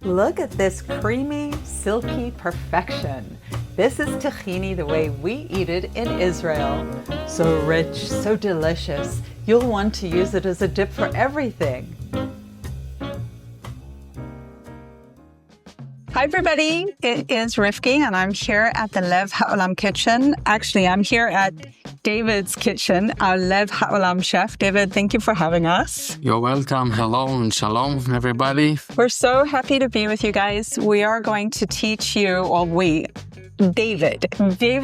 Look at this creamy, silky perfection. This is tahini the way we eat it in Israel. So rich, so delicious. You'll want to use it as a dip for everything. Hi everybody, it is Rivki and I'm here at the Lev Haolam kitchen. Actually, I'm here at David's kitchen, our Lev Haolam chef. David, thank you for having us. You're welcome. Hello and shalom, everybody. We're so happy to be with you guys. We are going to teach you, David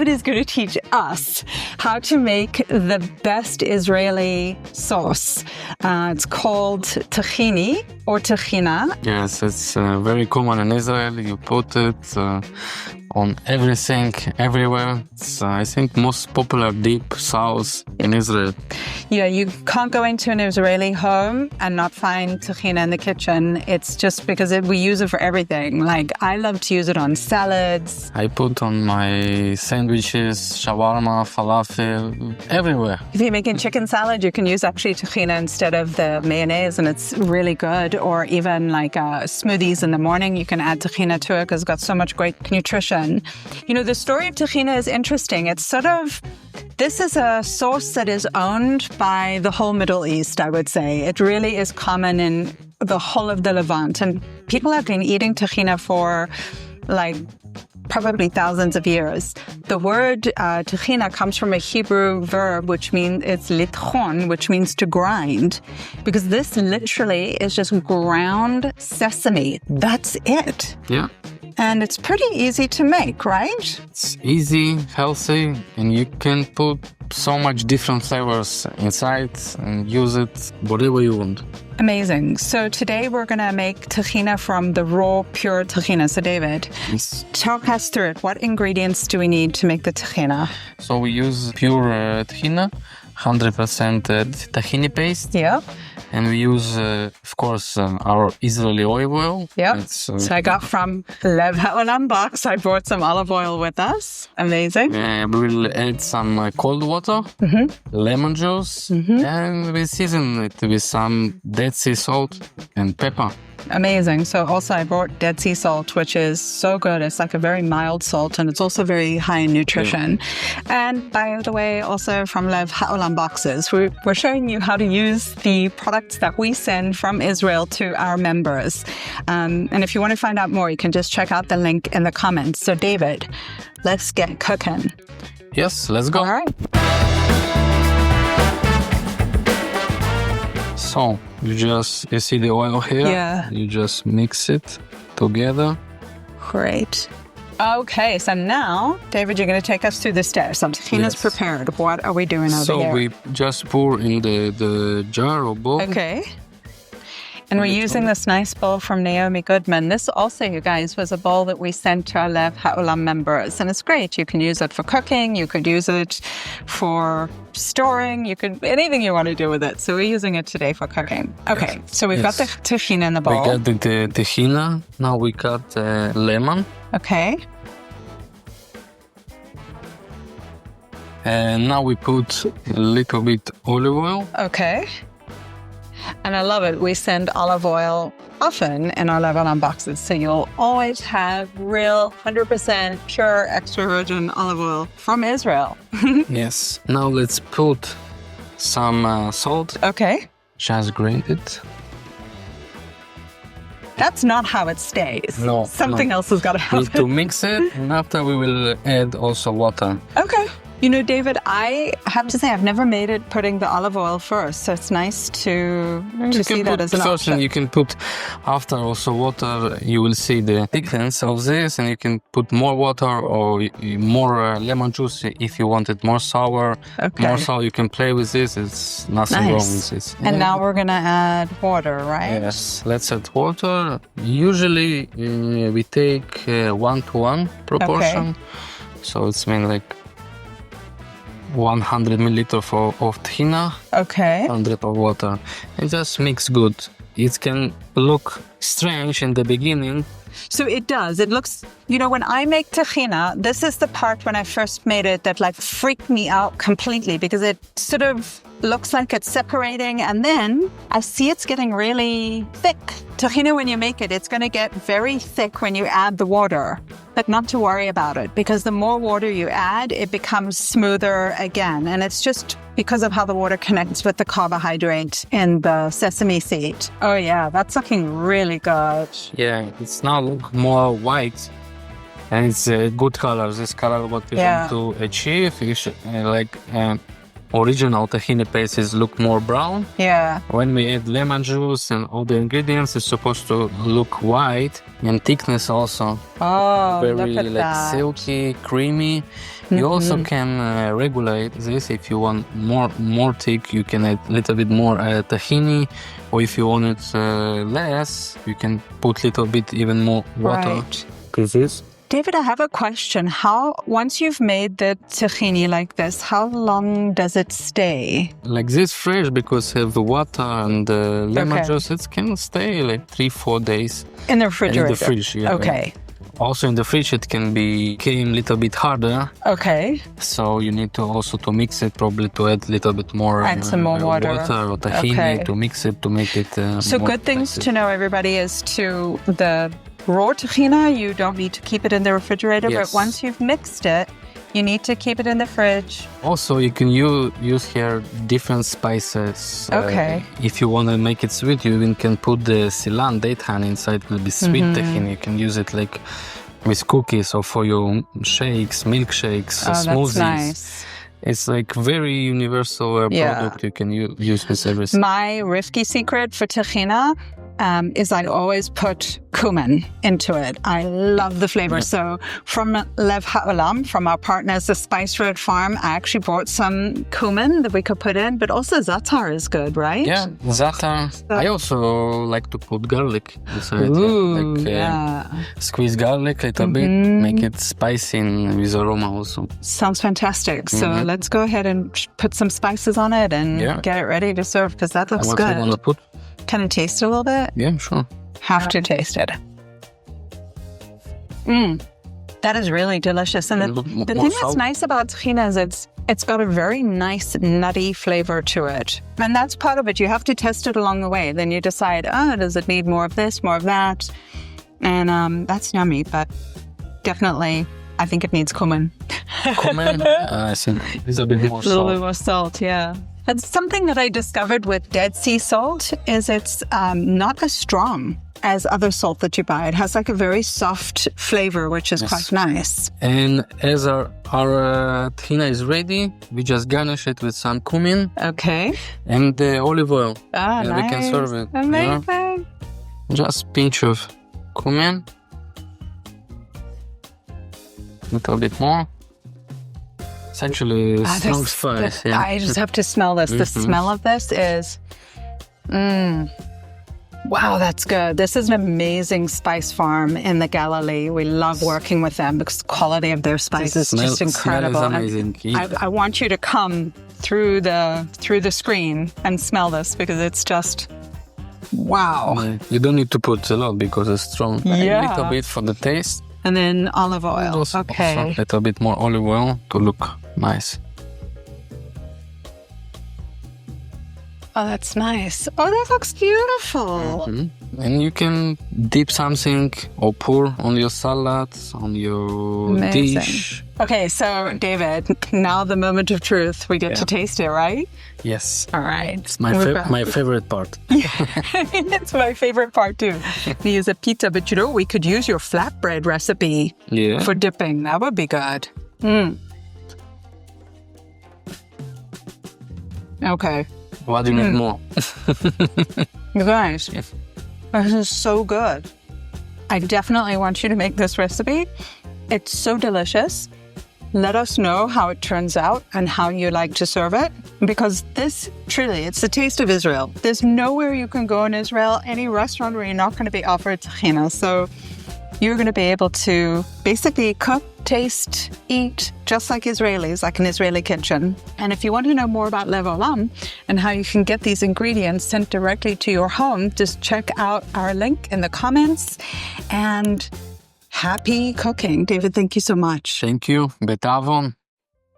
is going to teach us how to make the best Israeli sauce. It's called tahini or tahina. Yes, it's very common in Israel. You put it on everything, everywhere. It's, I think, most popular deep sauce in Israel. Yeah, you can't go into an Israeli home and not find tahina in the kitchen. It's just because we use it for everything. Like, I love to use it on salads. I put on my sandwiches, shawarma, falafel, everywhere. If you're making chicken salad, you can use actually tahina instead of the mayonnaise, and it's really good. Or even like smoothies in the morning, you can add tahina to it because it's got so much great nutrition. You know, the story of tahina is interesting. It's this is a sauce that is owned by the whole Middle East, I would say. It really is common in the whole of the Levant. And people have been eating tahina for probably thousands of years. The word tahina comes from a Hebrew verb, which means it's litchon, which means to grind. Because this literally is just ground sesame. That's it. Yeah. And it's pretty easy to make, right? It's easy, healthy, and you can put so much different flavors inside and use it whatever you want. Amazing. So today we're going to make tahina from the raw, pure tahina. So David, talk us through it. What ingredients do we need to make the tahina? So we use pure tahina, 100% tahini paste. Yeah. And we use, of course, our Israeli olive oil. Yep. So I got from Lev Haolam box. I brought some olive oil with us. Amazing. We will add some cold water, lemon juice, and we season it with some Dead Sea salt and pepper. Amazing. So also I brought Dead Sea salt, which is so good. It's like a very mild salt, and it's also very high in nutrition. Yeah. And by the way, also from Lev Haolam boxes, we're showing you how to use the products that we send from Israel to our members. And if you want to find out more, you can just check out the link in the comments. So David, let's get cooking. Yes, let's go. All right. So, you see the oil here? Yeah. You just mix it together. Great. Okay, so now, David, you're going to take us through the steps. So tahina's prepared. What are we doing over here? So we just pour in the jar or bowl. Okay. And we're using this nice bowl from Naomi Goodman. This also, you guys, was a bowl that we sent to our Lev Haolam members. And it's great. You can use it for cooking. You could use it for storing. You could, anything you want to do with it. So we're using it today for cooking. Okay, so we've got the tahina in the bowl. We got the tahina. Now we got lemon. Okay. And now we put a little bit olive oil. Okay. And I love it. We send olive oil often in our Lev Haolam boxes. So you'll always have real 100% pure extra virgin olive oil from Israel. Yes. Now let's put some salt. Okay. Just grated. That's not how it stays. No. Something else has got to happen. We need to mix it, and after we will add also water. Okay. You know, David, I have to say I've never made it putting the olive oil first, so it's nice to see that as an option. You can put after also water. You will see the thickness of this, and you can put more water or more lemon juice if you want it more sour. Okay. More sour, you can play with this. It's nothing wrong with this. And now we're gonna add water, right? Yes, let's add water. Usually we take 1-to-1 proportion, so it's mean like 100 milliliters of tahina, okay, 100 of water, and just mix good. It can look strange in the beginning. So it does. It looks, when I make tahina, this is the part when I first made it that like freaked me out completely because it sort of looks like it's separating and then I see it's getting really thick. Tahina, when you make it, it's going to get very thick when you add the water, but not to worry about it because the more water you add, it becomes smoother again. And it's just because of how the water connects with the carbohydrate in the sesame seed. Oh yeah, that's looking really good. Yeah, it's now look more white and it's a good color. This color what we want to achieve. You should, original tahini pastes look more brown. Yeah. When we add lemon juice and all the ingredients, it's supposed to look white and thickness also. Oh, very look at like that. silky, creamy. You also can regulate this if you want more thick. You can add a little bit more tahini, or if you want it less, you can put a little bit even more water. Right. This. David, I have a question. Once you've made the tahini like this, how long does it stay? Like this fresh, because have the water and the lemon Okay. juice, it can stay like 3-4 days. In the refrigerator? In the fridge, yeah. Okay. Also in the fridge it can become a little bit harder. Okay. So you need to also to mix it, probably to add a little bit more Add some more water. or tahini Okay. to mix it, to make it So more good things spicy. to know, everybody, is to the raw tahina, you don't need to keep it in the refrigerator, Yes. but once you've mixed it, you need to keep it in the fridge. Also, you can use here different spices. Okay. If you want to make it sweet, you even can put the Ceylon date honey inside. It will be sweet tahini. You can use it like with cookies or for your shakes, milkshakes, Oh, smoothies. that's nice. It's like very universal Yeah. product. You can use with everything. My Rivki secret for tahina is I always put cumin into it. I love the flavor. So from Lev Haolam, from our partners, the Spice Road Farm, I actually brought some cumin that we could put in, but also za'atar is good, right? Yeah, za'atar. I also like to put garlic inside. Ooh, Like, yeah. squeeze garlic a little bit, make it spicy and with aroma also. Sounds fantastic. So let's go ahead and put some spices on it and get it ready to serve because that looks What you want to good. put? Can I taste it a little bit? Yeah, sure. Have to taste it. That is really delicious. And the More thing that's salt. nice about tahina is it's got a very nice nutty flavor to it. And that's part of it. You have to test it along the way. Then you decide, does it need more of this, more of that? And that's yummy, but definitely I think it needs cumin. Cumin, I think it's a bit more A little bit salt. more salt, yeah. And something that I discovered with Dead Sea salt is it's not as strong as other salt that you buy. It has like a very soft flavor, which is quite nice. And as our tahina is ready, we just garnish it with some cumin Okay. and the olive oil. Ah, and nice. we can serve it. Amazing. Just pinch of cumin. Little bit more. It's actually strong spice. Yeah. I just have to smell this. The smell of this is, wow, that's good. This is an amazing spice farm in the Galilee. We love working with them because the quality of their spice is just incredible. Smell is amazing. I want you to come through the screen and smell this because it's just, wow. You don't need to put a lot because it's strong. Yeah. A little bit for the taste. And then olive oil. Also Okay. a little bit more olive oil to look nice. Oh, that's nice. Oh, that looks beautiful. And you can dip something or pour on your salad, on your Amazing. dish. Okay, so David, now the moment of truth. We get to taste it, right? Yes. All right. It's my favorite part. It's my favorite part too. We use a pita, but we could use your flatbread recipe Yeah. for dipping. That would be good. Okay. What do you need more? You guys, this is so good. I definitely want you to make this recipe. It's so delicious. Let us know how it turns out and how you like to serve it. Because this, truly, it's the taste of Israel. There's nowhere you can go in Israel, any restaurant where you're not going to be offered tahina. So you're going to be able to basically cook taste, eat just like Israelis, like an Israeli kitchen. And if you want to know more about Lev Haolam and how you can get these ingredients sent directly to your home, just check out our link in the comments. And happy cooking. David, thank you so much. Thank you. Betavon.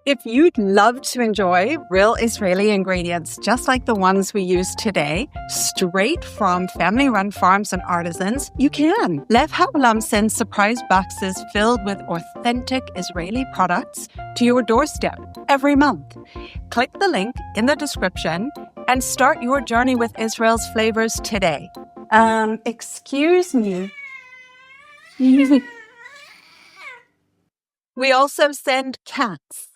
If you'd love to enjoy real Israeli ingredients just like the ones we use today, straight from family-run farms and artisans, you can. Lev Haolam sends surprise boxes filled with authentic Israeli products to your doorstep every month. Click the link in the description and start your journey with Israel's flavors today. Excuse me. We also send cats.